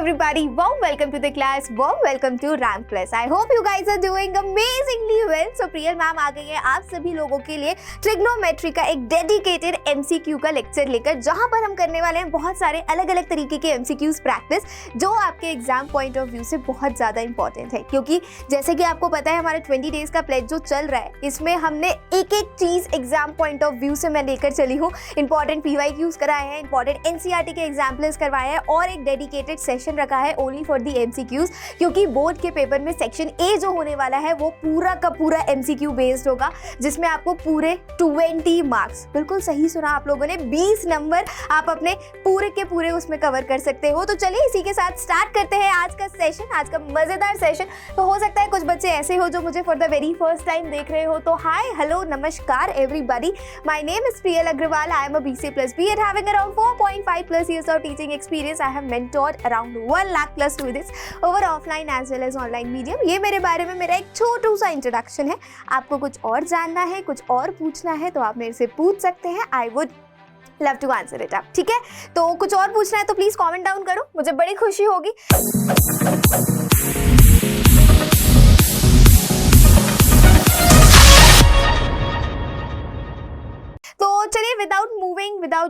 everybody, warm welcome to the class, warm welcome to Rank Plus. I hope you guys are doing amazingly well. So Priyal ma'am आ गई है आप सभी लोगों के लिए ट्रिग्नोमेट्री का एक डेडिकेटेड एमसीक्यू का लेक्चर लेकर, जहां पर हम करने वाले हैं बहुत सारे अलग अलग तरीके के एमसीक्यूज प्रैक्टिस, जो आपके एग्जाम पॉइंट ऑफ व्यू से बहुत ज़्यादा इंपॉर्टेंट है। क्योंकि जैसे कि आपको पता है हमारा 20 डेज का प्लेज जो चल रहा है, इसमें हमने एक एक चीज़ एग्जाम पॉइंट ऑफ व्यू से मैं लेकर चली हूँ। इंपॉर्टेंट PYQs कराए हैं, इंपॉर्टेंट NCERT के एग्जाम्पल्स करवाए हैं और एक डेडिकेटेड सेशन रखा है ओनली फॉर दी MCQs। क्योंकि बोर्ड के पेपर में सेक्शन A जो होने वाला है वो पूरा का पूरा MCQ बेस्ड होगा, जिसमें आपको पूरे 20 मार्क्स, बिल्कुल सही सुना आप लोगों ने, 20 नंबर आप अपने पूरे के पूरे उसमें कवर कर सकते हो। तो चलिए इसी के साथ स्टार्ट करते हैं आज का सेशन, आज का मजेदार सेशन। तो हो सकता है कुछ बच्चे ऐसे हो जो मुझे for the very first time देख रहे हो, तो हाय, हेलो, नमस्कार everybody. My name is Priyal Agarwal. I am a BCA plus B and having around 4.5 plus years of teaching experience. I have mentored around 1 lakh plus students over offline as well as online medium. ये मेरे बारे में मेरा एक छोटू सा introduction है। आपको कुछ और जानना है, कुछ और पूछना है तो आप मेरे से पूछ सकते हैं। I would love to answer it up. ठीक है, तो कुछ और पूछना है तो प्लीज कमेंट डाउन करो, मुझे बड़ी खुशी होगी। तो चलिए without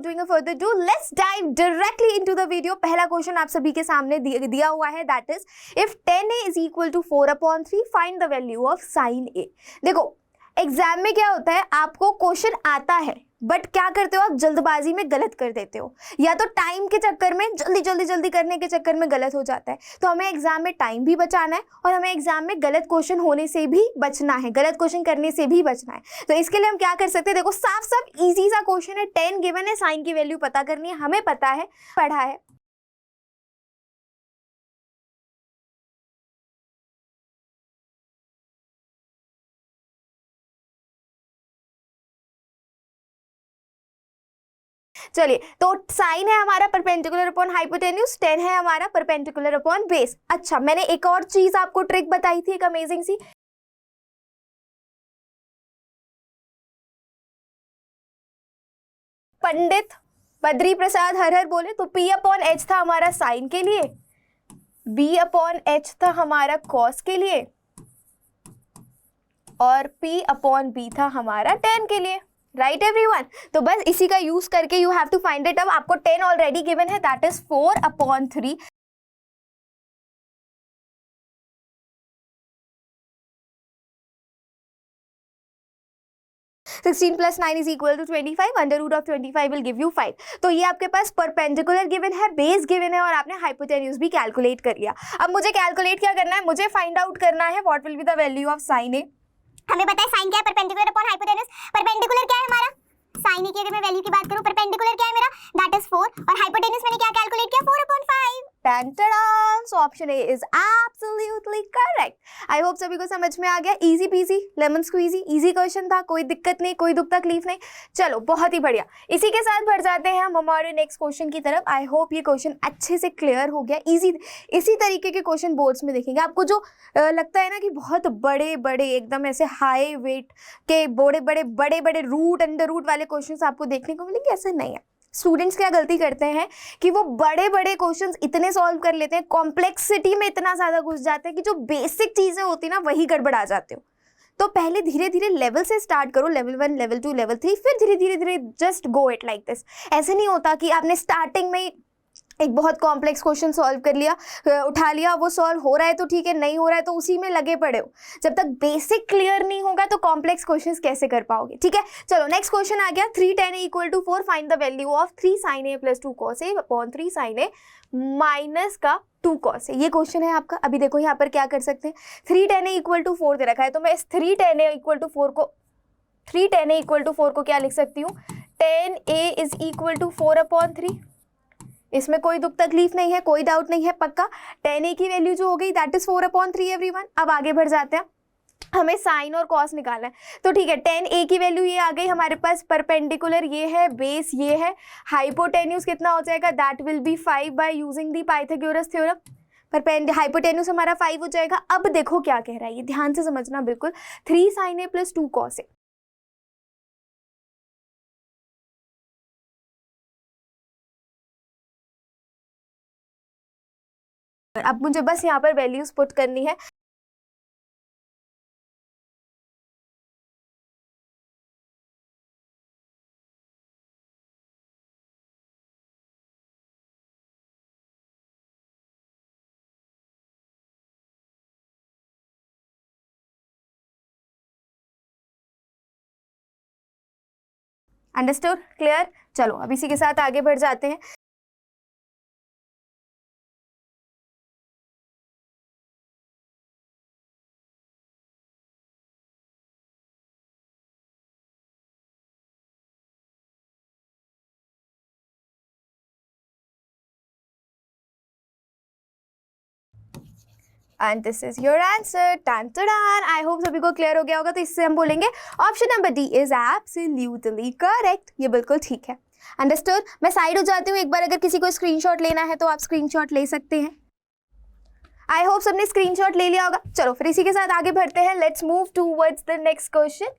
doing a further do, let's dive directly into the video. पहला क्वेश्चन आप सभी के सामने दिया हुआ है, that is if 10a is equal to 4/3 find the value of sin a। देखो एग्जाम में क्या होता है, आपको क्वेश्चन आता है बट क्या करते हो आप, जल्दबाजी में गलत कर देते हो, या तो टाइम के चक्कर में जल्दी करने के चक्कर में गलत हो जाता है। तो हमें एग्जाम में टाइम भी बचाना है और हमें एग्जाम में गलत क्वेश्चन होने से भी बचना है, गलत क्वेश्चन करने से भी बचना है। तो इसके लिए हम क्या कर सकते हैं, देखो साफ साफ इजी सा क्वेश्चन है, 10 गिवन है, साइन की वैल्यू पता करनी है, हमें पता है, पढ़ा है। चलिए, तो साइन है हमारा परपेंडिकुलर अपॉन हाइपोटेन्यूज, 10 है हमारा परपेंडिकुलर अपॉन बेस। अच्छा, मैंने एक और चीज आपको ट्रिक बताई थी, एक अमेजिंग सी। पंडित बद्री प्रसाद हर हर बोले, तो P/H था हमारा साइन के लिए, B/H था हमारा कॉस के लिए, और P/B था हमारा tan के लिए। राइट एवरीवन, तो बस इसी का यूज करके you have to find it. अब आपको 10 ऑलरेडी गिवन है, that is 4/3। 16 plus 9 is equal to 25. Under root of 25 will give you 5. तो ये आपके पास परपेंडिकुलर गिवन है, बेस गिवन है, और आपने हाइपोटेन्यूज भी कैलकुलेट कर लिया। अब मुझे कैलकुलेट क्या करना है, मुझे फाइंड आउट करना है what will be the value of sine A. हमें पता है साइन क्या है, परपेंडिकुलर अपॉन हाइपोटेन्यूज। परपेंडिकुलर क्या है हमारा, साइन ए की अगर मैं वैल्यू की बात करूं, परपेंडिकुलर क्या है मेरा, दैट इज 4, और हाइपोटेन्यूज मैंने क्या कैलकुलेट किया, 4/5। So option A is absolutely correct. I hope सभी को समझ में आ गया। Easy peasy lemon squeezy, easy question था, कोई दिक्कत नहीं, कोई दुख तकलीफ नहीं। चलो बहुत ही बढ़िया, इसी के साथ बढ़ जाते हैं हम हमारे नेक्स्ट क्वेश्चन की तरफ। आई होप ये क्वेश्चन अच्छे से क्लियर हो गया। इसी तरीके के क्वेश्चन बोर्ड्स में देखेंगे आपको, जो लगता है ना कि बहुत बड़े बड़े एकदम ऐसे हाई वेट के बड़े बड़े रूट अंडर रूट वाले क्वेश्चन आपको देखने को मिलेंगे, ऐसा नहीं है। स्टूडेंट्स क्या गलती करते हैं कि वो बड़े बड़े क्वेश्चंस इतने सॉल्व कर लेते हैं, कॉम्प्लेक्सिटी में इतना ज़्यादा घुस जाते हैं कि जो बेसिक चीज़ें होती हैं ना वही गड़बड़ा जाते हो। तो पहले धीरे धीरे लेवल से स्टार्ट करो, लेवल 1, लेवल 2, लेवल 3, फिर धीरे just go it like this. ऐसे नहीं होता कि आपने स्टार्टिंग में एक बहुत कॉम्प्लेक्स क्वेश्चन सॉल्व कर लिया, उठा लिया, वो सॉल्व हो रहा है तो ठीक है, नहीं हो रहा है तो उसी में लगे पड़े हो। जब तक बेसिक क्लियर नहीं होगा तो कॉम्प्लेक्स क्वेश्चंस कैसे कर पाओगे। ठीक है, चलो नेक्स्ट क्वेश्चन आ गया। 3 tan A equal to 4 find the value of 3 sin A plus 2 cos A upon 3 sin A minus का 2 cos A। ये क्वेश्चन है आपका। अभी देखो यहाँ पर क्या कर सकते हैं, 3 tan A इक्वल टू 4 दे रखा है, तो मैं इस 3 tan A इक्वल टू 4 को क्या लिख सकती हूँ, tan A is equal to 4/3। इसमें कोई दुख तकलीफ नहीं है, कोई डाउट नहीं है, पक्का। tan A की वैल्यू जो हो गई दैट इज 4/3 एवरीवन। अब आगे बढ़ जाते हैं, हमें साइन और कॉस निकालना है। तो ठीक है, tan A की वैल्यू ये आ गई हमारे पास, परपेंडिकुलर ये है, बेस ये है, हाइपोटेन्यूज कितना हो जाएगा, that will B 5 by using the Pythagoras theorem. Hypotenuse हमारा 5 हो जाएगा। अब देखो क्या कह रहा है, ये ध्यान से समझना बिल्कुल, 3 sin A plus 2 cos A। अब मुझे बस यहाँ पर वैल्यूज पुट करनी है। Understood, clear. चलो अब इसी के साथ आगे बढ़ जाते हैं। And this is your answer. टान टान, आई होप सभी को क्लियर हो गया होगा। तो इससे हम बोलेंगे option number D is absolutely correct. ये बिल्कुल ठीक है। अंडरस्टूड। मैं साइड हो जाती हूँ। एक बार अगर किसी को स्क्रीनशॉट लेना है तो आप स्क्रीनशॉट ले सकते हैं। आई होप सबने स्क्रीनशॉट ले लिया होगा। चलो फिर इसी के साथ आगे बढ़ते हैं। Let's move towards the next question.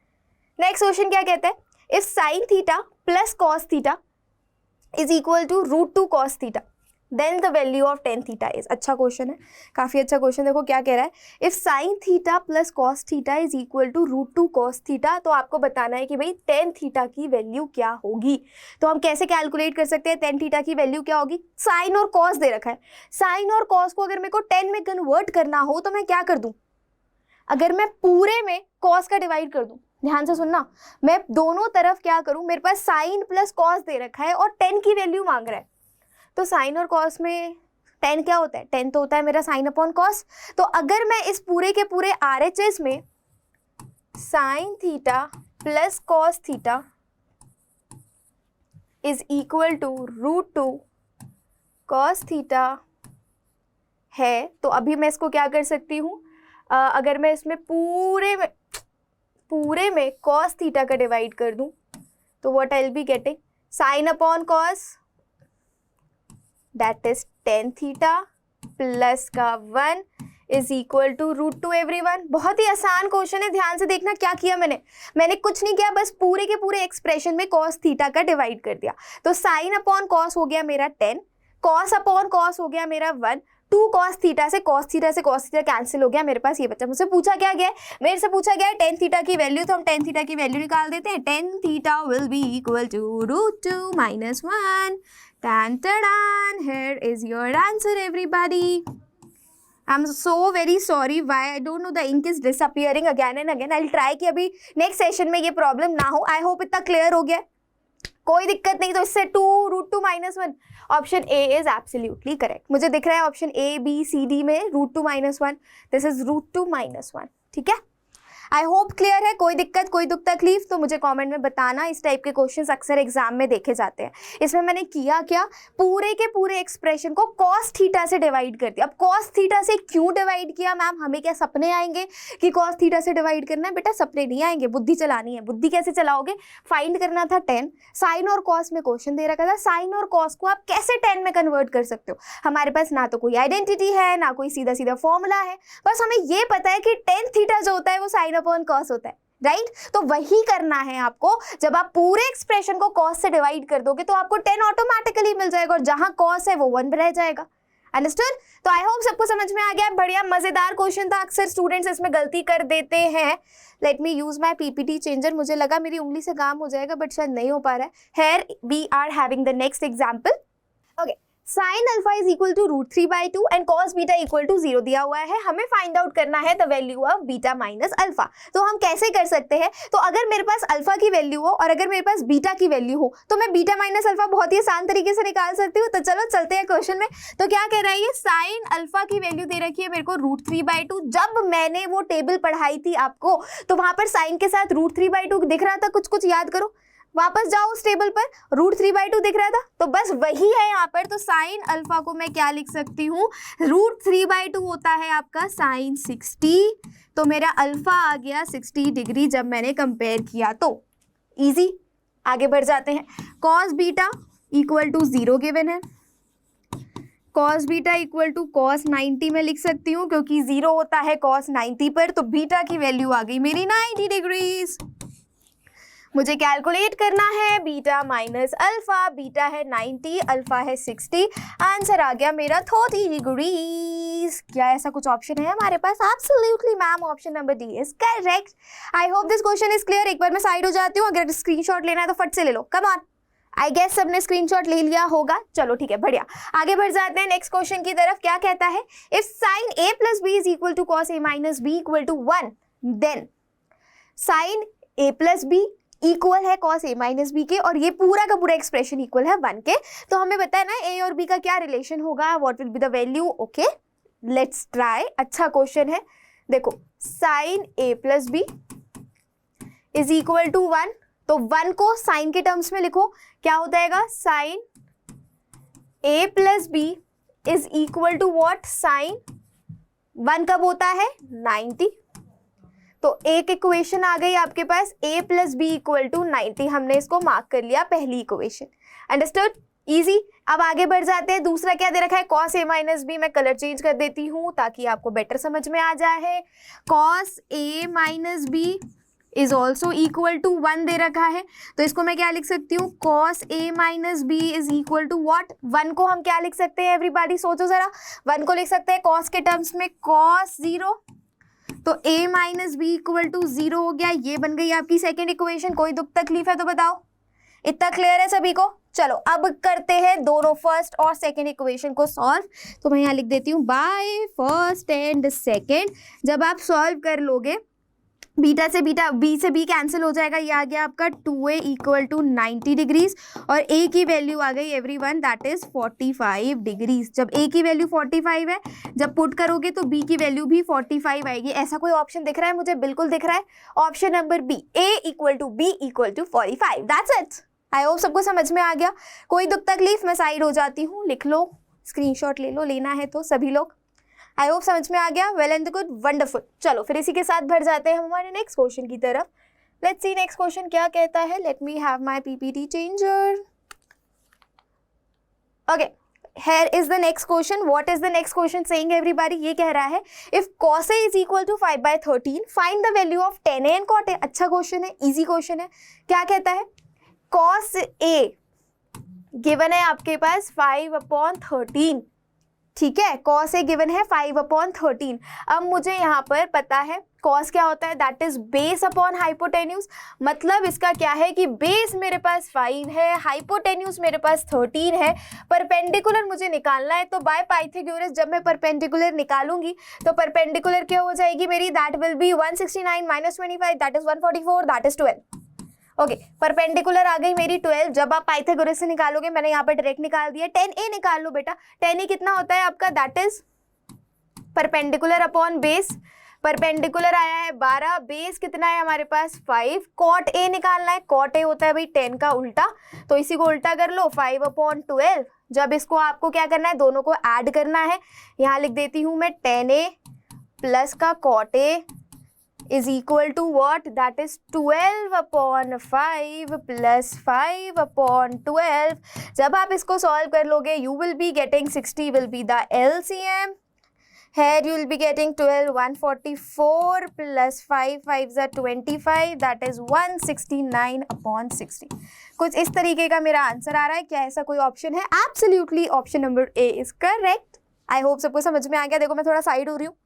Next question क्या कहता है? If sine theta plus cos theta is equal to √2 cos theta then the value of tan theta is. अच्छा क्वेश्चन है, काफ़ी अच्छा क्वेश्चन। देखो क्या कह रहा है, if sine theta plus cos theta is equal to √2 cos theta, तो आपको बताना है कि भाई टेन थीटा की वैल्यू क्या होगी। तो हम कैसे कैलकुलेट कर सकते हैं टेन थीटा की वैल्यू क्या होगी? साइन और कॉस दे रखा है। साइन और कॉस को अगर मेरे को 10 में कन्वर्ट करना हो तो मैं क्या कर दूं? अगर मैं पूरे में कॉस का डिवाइड कर दूं, ध्यान से सुनना, मैं दोनों तरफ क्या करूं, मेरे पास साइन प्लस कॉस दे रखा है और 10 की वैल्यू मांग रहा है। तो साइन और कॉस में 10 क्या होता है? 10 तो होता है मेरा साइन अपॉन कॉस। तो अगर मैं इस पूरे के पूरे RHS में sine theta plus cos theta is equal to √2 cos theta है, तो अभी मैं इसको क्या कर सकती हूँ, अगर मैं इसमें पूरे में कॉस थीटा का डिवाइड कर दूं तो what I will be getting, sine upon cos that is tan theta plus का 1 इज इक्वल टू √2 एवरीवन। बहुत ही आसान क्वेश्चन है, ध्यान से देखना क्या किया मैंने कुछ नहीं किया, बस पूरे के पूरे एक्सप्रेशन में कॉस थीटा का डिवाइड कर दिया। तो साइन अपॉन कॉस हो गया मेरा 10, कॉस अपॉन कॉस हो गया मेरा 1, 2 कॉस थीटा से कॉस थीटा कैंसिल हो गया, मेरे पास ये बचा। मुझसे पूछा क्या गया है? मेरे से पूछा गया है टेन थीटा की वैल्यू, तो हम टेन थीटा की वैल्यू निकाल देते हैं। Tan theta will be equal to √2 - 1। Tan tadan, here is your answer everybody. I'm so very sorry why I don't know, the ink is disappearing again and again. I'll try कि अभी next session में ये problem ना हो। I hope इतना clear हो गया, कोई दिक्कत नहीं। तो इससे 2 √2 - 1, option A is absolutely correct. मुझे दिख रहा है option A, B, C, D में √2 - 1, दिस इज √2 - 1। ठीक है, आई होप क्लियर है। कोई दिक्कत, कोई दुख तकलीफ तो मुझे कमेंट में बताना। इस टाइप के क्वेश्चंस अक्सर एग्जाम में देखे जाते हैं। इसमें मैंने किया क्या, पूरे के पूरे एक्सप्रेशन को कॉस थीटा से डिवाइड कर दिया। अब कॉस थीटा से क्यों डिवाइड किया मैम? हमें क्या सपने आएंगे कि कॉस थीटा से डिवाइड करना है? बेटा सपने नहीं आएंगे, बुद्धि चलानी है। बुद्धि कैसे चलाओगे? फाइंड करना था 10, साइन और कॉस में क्वेश्चन दे रखा था, साइन और कॉस को आप कैसे 10 में कन्वर्ट कर सकते हो? हमारे पास ना तो कोई आइडेंटिटी है, ना कोई सीधा सीधा फॉर्मूला है, बस हमें ये पता है कि टेन थीटा जो होता है वो साइन अपॉन कॉस होता है, राइट? तो वही करना है आपको। जब आप पूरे एक्सप्रेशन को कॉस से डिवाइड कर दोगे तो आपको 10 ऑटोमेटिकली मिल जाएगा, और जहां कॉस है वो 1 रह जाएगा। अंडरस्टूड? तो आई होप सबको समझ में आ गया। बढ़िया मजेदार क्वेश्चन था। अक्सर स्टूडेंट्स इसमें गलती कर देते हैं। Let me use my PPT changer. मुझे लगा मेरी उंगली से काम हो जाएगा, बट शायद नहीं हो पा रहा है। Here we are having the next example. Okay, sine alpha is equal to √3/2 and cos beta equal to 0 दिया हुआ है। हमें फाइंड आउट करना है the value of beta minus alpha. तो हम कैसे कर सकते हैं? तो अगर मेरे पास अल्फा की वैल्यू हो और अगर मेरे पास बीटा की वैल्यू हो तो मैं बीटा माइनस अल्फा बहुत ही आसान तरीके से निकाल सकती हूँ। तो चलो चलते हैं क्वेश्चन में। तो क्या कह रहा है ये, साइन अल्फा की वैल्यू दे रखी है मेरे को √3/2। जब मैंने वो टेबल पढ़ाई थी आपको तो वहां पर साइन के साथ √3/2 दिख रहा था। कुछ याद करो, वापस जाओ उस टेबल पर, √3/2 दिख रहा था, तो बस वही है यहाँ पर। तो साइन अल्फा को मैं क्या लिख सकती हूँ, √3/2 होता है आपका साइन 60। तो मेरा अल्फा आ गया 60 डिग्री जब मैंने कंपेयर किया। तो इजी, आगे बढ़ जाते हैं। Cos beta equal to 0 given है, cos beta equal to cos 90 में लिख सकती हूँ क्योंकि 0 होता है कॉस 90 पर। तो बीटा की वैल्यू आ गई मेरी 90 डिग्रीज। मुझे कैलकुलेट करना है बीटा माइनस अल्फा। बीटा है 90, अल्फा है 60, आंसर आ गया मेरा 30 डिग्री। प्लीज, क्या ऐसा कुछ ऑप्शन है हमारे पास? Absolutely ma'am, option number D is correct. I hope this question is clear. एक बार मैं साइड हो जाती हूँ, अगर स्क्रीनशॉट लेना है तो फट से ले लो। कम ऑन, आई गेस सबने स्क्रीनशॉट ले लिया होगा। चलो ठीक है, बढ़िया, आगे बढ़ जाते हैं नेक्स्ट क्वेश्चन की तरफ। क्या कहता है? If sine a plus B is equal to cos a minus B equal to 1, then sine a plus B equal है कॉस a माइनस बी के, और ये पूरा का पूरा एक्सप्रेशन इक्वल है 1 के। तो हमें पता है ना a और b का क्या रिलेशन होगा, what will be the value. Okay, let's try. अच्छा क्वेश्चन है, देखो sine a plus B is equal to 1, तो 1 को साइन के टर्म्स में लिखो, क्या हो जाएगा? Sine a plus B is equal to what? Sine 1 कब होता है? 90। तो एक इक्वेशन आ गई आपके पास, a plus B equal to 90। हमने इसको मार्क कर लिया, पहली इक्वेशन। अंडरस्टूड? इजी। अब आगे बढ़ जाते हैं। दूसरा क्या दे रखा है? Cos a minus B. मैं कलर चेंज कर देती हूँ ताकि आपको बेटर समझ में आ जाए। Cos a minus B is also equal to 1 दे रखा है, तो इसको मैं क्या लिख सकती हूँ? Cos a minus B is equal to what? 1 को हम क्या लिख सकते हैं? एवरीबॉडी सोचो जरा। 1 को लिख सकते हैं कॉस के टर्म्स में कॉस 0, तो a minus B equal to 0 हो गया। ये बन गई आपकी सेकेंड इक्वेशन। कोई दुख तकलीफ है तो बताओ? इतना क्लियर है सभी को? चलो अब करते हैं दोनों फर्स्ट और सेकेंड इक्वेशन को सॉल्व। तो मैं यहाँ लिख देती हूँ बाय फर्स्ट एंड सेकेंड। जब आप सॉल्व कर लोगे, बीटा से बीटा, बी से बी कैंसिल हो जाएगा, ये आ गया आपका 2a इक्वल टू 90 डिग्रीज, और a की वैल्यू आ गई एवरीवन, दैट इज 45 डिग्रीज। जब a की वैल्यू 45 है, जब पुट करोगे तो b की वैल्यू भी 45 आएगी। ऐसा कोई ऑप्शन दिख रहा है मुझे? बिल्कुल दिख रहा है, option number B, a equal to b equal to 45। That's it. I hope सबको समझ में आ गया। कोई दुख तकलीफ? मैं साइड हो जाती हूँ, लिख लो, स्क्रीनशॉट ले लो, लेना है तो सभी लोग। आई होप समझ में आ गया। Well and good, wonderful. चलो फिर इसी के साथ बढ़ जाते हैं हमारे नेक्स्ट क्वेश्चन की तरफ। लेट्स सी नेक्स्ट क्वेश्चन क्या कहता है। Let me have my PPT changer. Okay, here is the next question. What is the next question saying everybody? ये कह रहा है if cos A is equal to 5/13 find the value of tan A and cot A। अच्छा question है, easy question है। क्या कहता है? cos A गिवन है आपके पास 5/13, ठीक है। cos A गिवन है 5/13। अब मुझे यहाँ पर पता है cos क्या होता है, that is base upon hypotenuse. मतलब इसका क्या है कि बेस मेरे पास 5 है, हाइपोटेन्यूज मेरे पास 13 है, परपेंडिकुलर मुझे निकालना है। तो बाय पाइथागोरस जब मैं परपेंडिकुलर निकालूंगी तो परपेंडिकुलर क्या हो जाएगी मेरी? That will be 169 minus 25, that is 144, that is 12। Okay, perpendicular आ गई मेरी 12। जब आप पाइथागोरस से निकालोगे, मैंने यहाँ पर डायरेक्ट निकाल दिया। 10a निकाल लो बेटा। 10a कितना होता है आपका? That is perpendicular upon base. Perpendicular आया है 12, बेस कितना है हमारे पास? 5। कॉट a निकालना है। कॉट a होता है भाई 10 का उल्टा, तो इसी को उल्टा कर लो, 5/12। जब इसको आपको क्या करना है? दोनों को ऐड करना है। यहाँ लिख देती हूँ मैं 10a प्लस का cot a is equal to what? That is 12/5 plus 5/12। जब आप इसको सॉल्व कर लोगे, you will be getting 60 will be the LCM। Here you will be getting 12, 144 plus 5 5s are 25, that is 169/60। कुछ इस तरीके का मेरा आंसर आ रहा है। क्या ऐसा कोई ऑप्शन है? Absolutely option number A is correct. I hope सबको समझ में आ गया। देखो मैं थोड़ा साइड हो रही हूँ,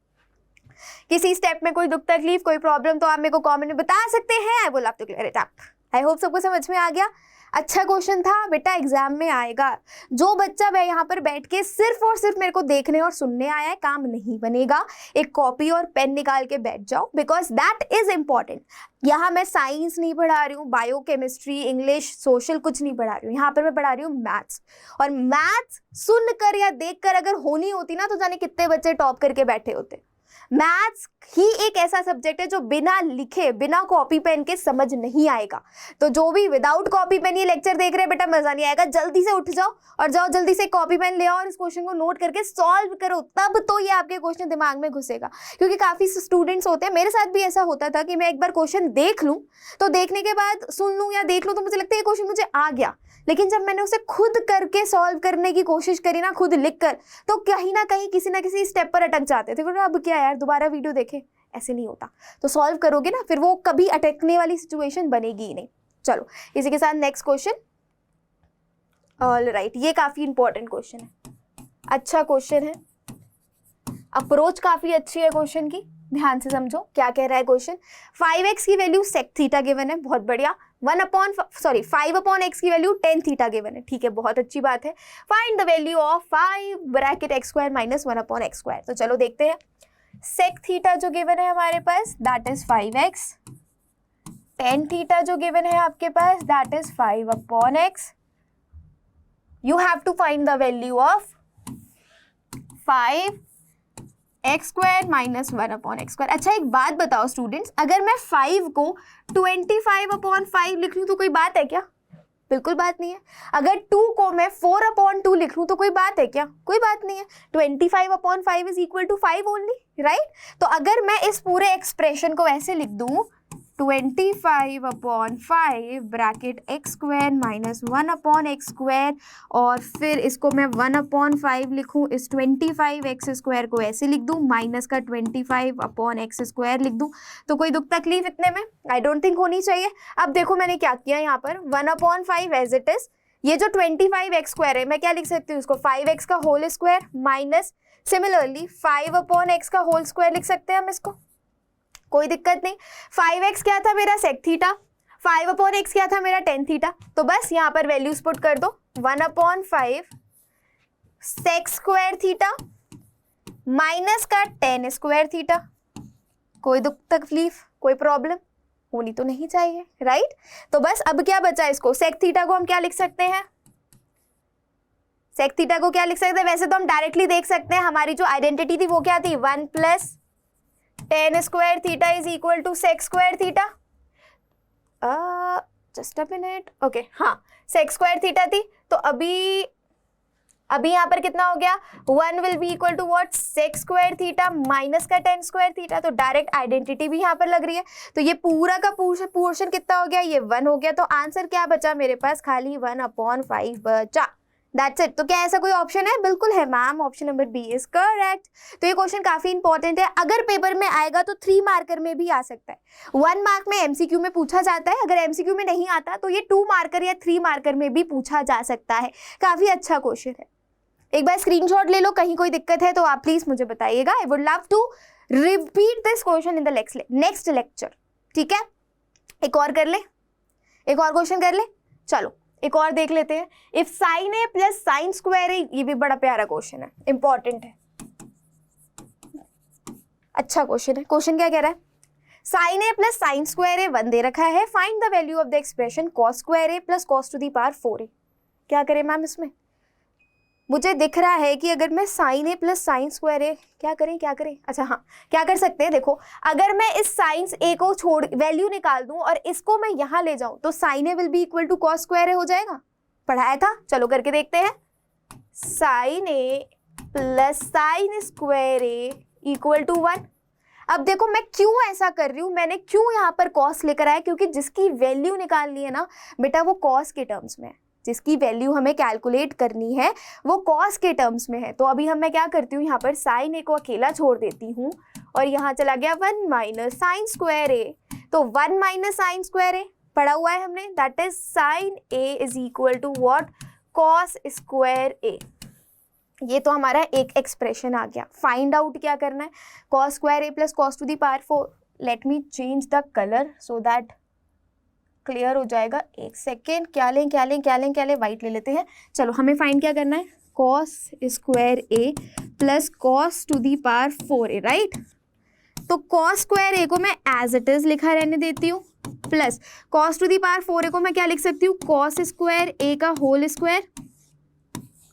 किसी स्टेप में कोई दुख तकलीफ, कोई प्रॉब्लम तो आप मेरे को कमेंट में बता सकते हैं। I will have to clear it up. I hope सबको समझ में आ गया। अच्छा क्वेश्चन था बेटा, एग्जाम में आएगा। जो बच्चा मैं यहाँ पर बैठ के सिर्फ और सिर्फ मेरे को देखने और सुनने आया है, काम नहीं बनेगा। एक कॉपी और पेन निकाल के बैठ जाओ, बिकॉज दैट इज इम्पॉर्टेंट। यहाँ मैं साइंस नहीं पढ़ा रही हूँ, बायो केमिस्ट्री, इंग्लिश, सोशल कुछ नहीं पढ़ा रही हूँ। यहाँ पर मैं पढ़ा रही हूँ मैथ्स। और मैथ्स सुनकर या देखकर अगर होनी होती ना, तो जाने कितने बच्चे टॉप करके बैठे होते। मैथ्स ही एक ऐसा सब्जेक्ट है जो बिना लिखे, बिना कॉपी पेन के समझ नहीं आएगा। तो जो भी विदाउट कॉपी पेन ये लेक्चर देख रहे हैं, बेटा मजा नहीं आएगा। जल्दी से उठ जाओ और जाओ जल्दी से कॉपी पेन ले आओ और इस क्वेश्चन को नोट करके सॉल्व करो, तब तो ये आपके क्वेश्चन दिमाग में घुसेगा। क्योंकि काफी स्टूडेंट्स होते हैं, मेरे साथ भी ऐसा होता था कि मैं एक बार क्वेश्चन देख लूं, तो देखने के बाद सुन लूं या देख लूं तो मुझे लगता है ये क्वेश्चन मुझे आ गया, लेकिन जब मैंने उसे खुद करके सॉल्व करने की कोशिश करी ना, खुद लिख कर, तो कहीं ना कहीं किसी ना किसी स्टेप पर अटक जाते थे। फिर अब क्या यार, दोबारा वीडियो देखे, ऐसे नहीं होता। तो सॉल्व करोगे ना, फिर वो कभी अटकने वाली सिचुएशन बनेगी ही नहीं। चलो इसी के साथ नेक्स्ट क्वेश्चन। ऑल राइट, ये काफी इंपॉर्टेंट क्वेश्चन है, अच्छा क्वेश्चन है। अप्रोच काफी अच्छी है क्वेश्चन की, ध्यान से समझो क्या कह रहा है क्वेश्चन। 5x की वैल्यू sec थीटा गिवन है, बहुत बढ़िया। 5/x की वैल्यू tan थीटा गिवन है, ठीक है, बहुत अच्छी बात है। Find the value of 5 bracket x square minus 1/x²। तो चलो देखते हैं। sec थीटा जो गिवन है हमारे पास that is 5x, tan theta जो गिवन है आपके पास that is 5/x। You have to find the value of 5x² minus 1/x²। अच्छा एक बात बताओ स्टूडेंट्स, अगर मैं 5 को 25/5 लिख लूँ तो कोई बात है क्या? बिल्कुल बात नहीं है। अगर 2 को मैं 4/2 लिख लूँ तो कोई बात है क्या? कोई बात नहीं है। 25/5 is equal to 5 only, right? तो अगर मैं इस पूरे एक्सप्रेशन को ऐसे लिख दूँ 25/5 ब्रैकेट x² माइनस 1/x² और फिर इसको मैं 1/5 लिखूं, इस 25x² को ऐसे लिख दूं, माइनस का 25/x² लिख दूं, तो कोई दुख तकलीफ इतने में आई डोंट थिंक होनी चाहिए। अब देखो मैंने क्या किया यहाँ पर, 1/5 एज इट इज, ये जो 25x² है मैं क्या लिख सकती हूँ उसको 5x का whole square minus similarly 5/x का होल स्क्वायर लिख सकते हैं हम इसको, कोई दिक्कत नहीं। 5x क्या था मेरा sec थीटा, 5/x क्या था मेरा tan थीटा, तो बस यहाँ पर वैल्यूज पुट कर दो 1/5 sec² थीटा माइनस का tan² थीटा। कोई दुख तकलीफ, कोई प्रॉब्लम होनी तो नहीं चाहिए, राइट? तो बस अब क्या बचा, इसको sec थीटा को हम क्या लिख सकते हैं, sec थीटा को क्या लिख सकते हैं? वैसे तो हम डायरेक्टली देख सकते हैं, हमारी जो आइडेंटिटी थी वो क्या थी, 1 + tan² theta is equal to sec² theta. Just a minute, okay, हाँ sec² थीटा थी। तो अभी यहाँ पर कितना हो गया, 1 will be equal to what, sec² theta minus का tan² थीटा। तो डायरेक्ट आइडेंटिटी भी यहाँ पर लग रही है। तो ये पूरा का पोर्शन कितना हो गया, ये 1 हो गया। तो आंसर क्या बचा मेरे पास, खाली 1/5 बचा। That's it. तो क्या ऐसा कोई ऑप्शन है? बिल्कुल है ma'am, option number B is correct. तो ये क्वेश्चन काफी इंपॉर्टेंट है, अगर पेपर में आएगा तो 3 मार्कर में भी आ सकता है। 1 मार्क में एमसीक्यू में पूछा जाता है, अगर एमसीक्यू में नहीं आता तो ये 2 मार्कर या 3 मार्कर में भी पूछा जा सकता है। काफी अच्छा क्वेश्चन है, एक बार स्क्रीनशॉट ले लो, कहीं कोई दिक्कत है तो आप प्लीज मुझे बताइएगा। I would love to repeat this question in the next lecture, ठीक है? एक और कर ले, एक और क्वेश्चन कर ले, चलो एक और देख लेते हैं। If sin a plus sin² a, ये भी बड़ा प्यारा क्वेश्चन है, इंपॉर्टेंट है, अच्छा क्वेश्चन है। क्वेश्चन क्या कह रहा है, sin a plus sin² a 1 दे रखा है, find the value of the expression cos² a plus cos to the power 4a। क्या करें मैम इसमें? मुझे दिख रहा है कि अगर मैं sin a plus sin² a क्या करें, अच्छा हाँ क्या कर सकते हैं, देखो अगर मैं इस sin a को छोड़ वैल्यू निकाल दूं और इसको मैं यहाँ ले जाऊं तो sin a will be equal to cos² a हो जाएगा, पढ़ाया था, चलो करके देखते हैं। sin a plus sin² a equal to 1। अब देखो मैं क्यों ऐसा कर रही हूँ, मैंने क्यों यहाँ पर cos लेकर आया, क्योंकि जिसकी वैल्यू निकालनी है ना बेटा वो cos के टर्म्स में है, जिसकी वैल्यू हमें कैलकुलेट करनी है वो cos के टर्म्स में है। तो अभी मैं क्या करती हूँ, यहाँ पर sin a को अकेला छोड़ देती हूँ और यहाँ चला गया 1 माइनस sin² a, तो 1 माइनस sin² a पढ़ा हुआ है हमने, that is sin a is equal to what, cos² a। ये तो हमारा एक एक्सप्रेशन आ गया। फाइंड आउट क्या करना है, cos² a plus cos to the power 4। Let me change the colour so that clear हो जाएगा। एक सेकेंड, क्या लें, वाइट ले लेते हैं। चलो हमें फाइंड क्या करना है, cos² a plus cos to the power 4a, right? तो cos² a को मैं एज इट इज लिखा रहने देती हूँ, plus cos to the power 4a को मैं क्या लिख सकती हूँ, cos² a का होल स्क्वायर।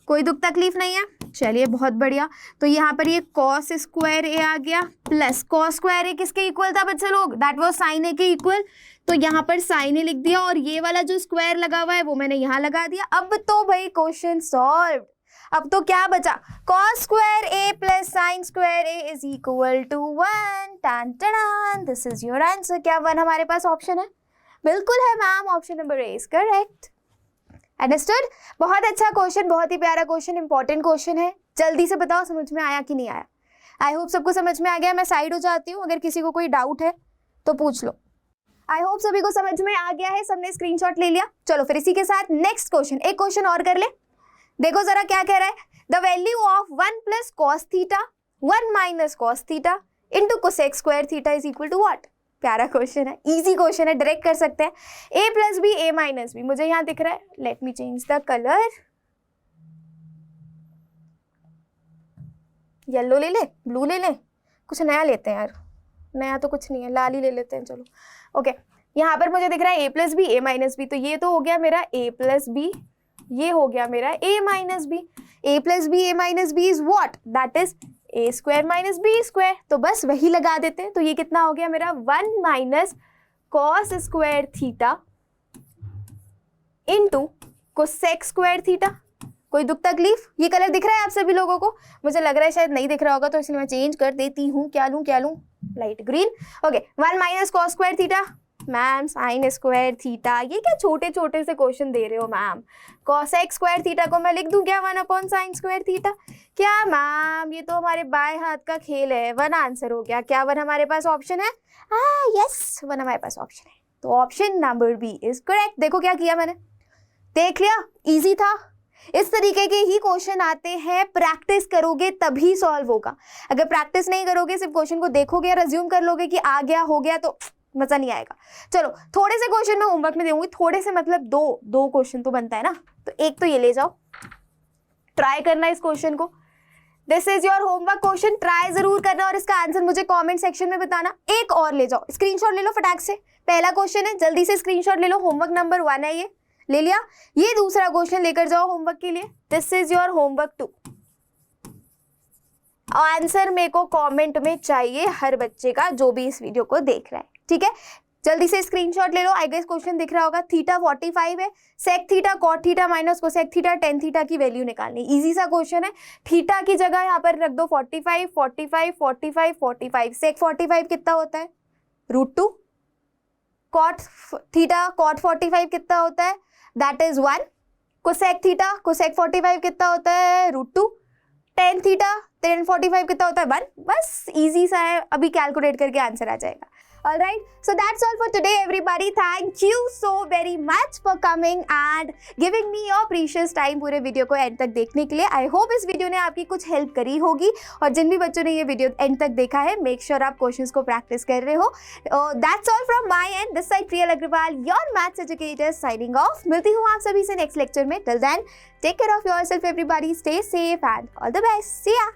कोई दुख तकलीफ नहीं है, चलिए बहुत बढ़िया। तो यहाँ पर ये cos² a आ गया, प्लस cos² a किसके इक्वल था बच्चे लोग, दैट वाज sin a के इक्वल। तो यहाँ पर sin a लिख दिया और ये वाला जो स्क्वायर लगा हुआ है वो मैंने यहाँ लगा दिया। अब तो भाई क्वेश्चन सॉल्व। अब तो क्या बचा, cos² a plus sin² a is equal to 1। टान टान, दिस इज योर आंसर। क्या 1 हमारे पास ऑप्शन है? बिल्कुल है ma'am, option number A is correct. Understood? बहुत अच्छा क्वेश्चन, बहुत ही प्यारा क्वेश्चन, इंपॉर्टेंट क्वेश्चन है। जल्दी से बताओ समझ में आया कि नहीं आया। आई होप सबको समझ में आ गया। मैं साइड हो जाती हूँ, अगर किसी को कोई डाउट है तो पूछ लो। आई होप सभी को समझ में आ गया है, सबने स्क्रीनशॉट ले लिया। चलो फिर इसी के साथ नेक्स्ट क्वेश्चन, एक क्वेश्चन और कर ले। देखो जरा क्या कह रहा है, the value of 1 plus cos theta 1 minus cos theta into cosec square theta is equal to what. प्यारा क्वेश्चन है, इजी क्वेश्चन है, डायरेक्ट कर सकते हैं। a plus B A minus B मुझे यहाँ दिख रहा है, let me change the colour, yellow ले ले, ब्लू ले ले, कुछ नया लेते हैं यार, नया तो कुछ नहीं है, लाल ही ले लेते हैं, चलो ओके। यहाँ पर मुझे दिख रहा है a plus B A minus B, तो ये तो हो गया मेरा a प्लस बी, ये हो गया मेरा a minus B. a plus B A minus B is what, that is a square minus B square, तो बस वही लगा देते हैं। तो ये कितना हो गया मेरा 1 minus cos square theta into cosec square theta. कोई दुख तकलीफ? ये कलर दिख रहा है आप सभी लोगों को? मुझे लग रहा है शायद नहीं दिख रहा होगा, तो इसलिए मैं चेंज कर देती हूँ। क्या लूँ? Light green. Okay, 1 minus cos square theta, ma'am sine square theta. ये क्या छोटे छोटे से क्वेश्चन दे रहे हो मैम? कोसेक स्क्वायर थीटा को मैं लिख दूं क्या 1 अपॉन साइन स्क्वायर थीटा? क्या मैम, ये तो हमारे बाएं हाथ का खेल है। 1 आंसर हो गया। क्या 1 हमारे पास ऑप्शन है? यस, 1 हमारे पास ऑप्शन है, तो option number B is correct. देखो क्या किया मैंने, देख लिया, इजी था। इस तरीके के ही क्वेश्चन आते हैं, प्रैक्टिस करोगे तभी सॉल्व होगा। अगर प्रैक्टिस नहीं करोगे, सिर्फ क्वेश्चन को देखोगे और अज्यूम कर लोगे कि आ गया हो गया, तो मजा नहीं आएगा। चलो, थोड़े से क्वेश्चन मैं होमवर्क में दूंगी, थोड़े से मतलब दो क्वेश्चन तो बनता है ना, तो एक तो ये ले जाओ, ट्राई करना इस क्वेश्चन को। This is your homework question, try जरूर करना और इसका आंसर मुझे कमेंट सेक्शन में बताना। एक और ले जाओ, स्क्रीनशॉट ले लो फटाक से। पहला क्वेश्चन है, जल्दी से स्क्रीनशॉट ले लो, होमवर्क नंबर 1 है, ये ले लिया। ये दूसरा क्वेश्चन लेकर जाओ होमवर्क के लिए। This is your homework 2। Answer मेरे को कमेंट में चाहिए हर बच्चे का, जो भी इस वीडियो को देख रहा है, ठीक है? जल्दी से स्क्रीनशॉट ले लो। आई गेस क्वेश्चन दिख रहा होगा। थीटा 45 है, sec theta cot theta minus cosec theta tan theta की वैल्यू निकालनी। इजी सा क्वेश्चन है। थीटा की जगह यहाँ पर रख दो 45 45 45 45। सेक 45 कितना होता है? √2। कॉट थीटा कॉट 45 कितना होता है? That is 1। Cosec theta cosec 45 कितना होता है? √2। टेन थीटा टेन 45 कितना होता है? 1। बस इजी सा है, अभी कैलकुलेट करके आंसर आ जाएगा। Alright, so that's all for today everybody. Thank you so very much for coming and giving me your precious time पूरे वीडियो को एंड तक देखने के लिए। I hope इस वीडियो ने आपकी कुछ हेल्प करी होगी, और जिन भी बच्चों ने ये वीडियो एंड तक देखा है, मेक श्योर आप क्वेश्चंस को प्रैक्टिस कर रहे हो। That's all from my end. This side Priyal Agarwal, your maths educator, signing off. मिलती हूँ आप सभी से नेक्स्ट लेक्चर में। Till then, take care of yourself everybody. Stay safe and all the best. See ya.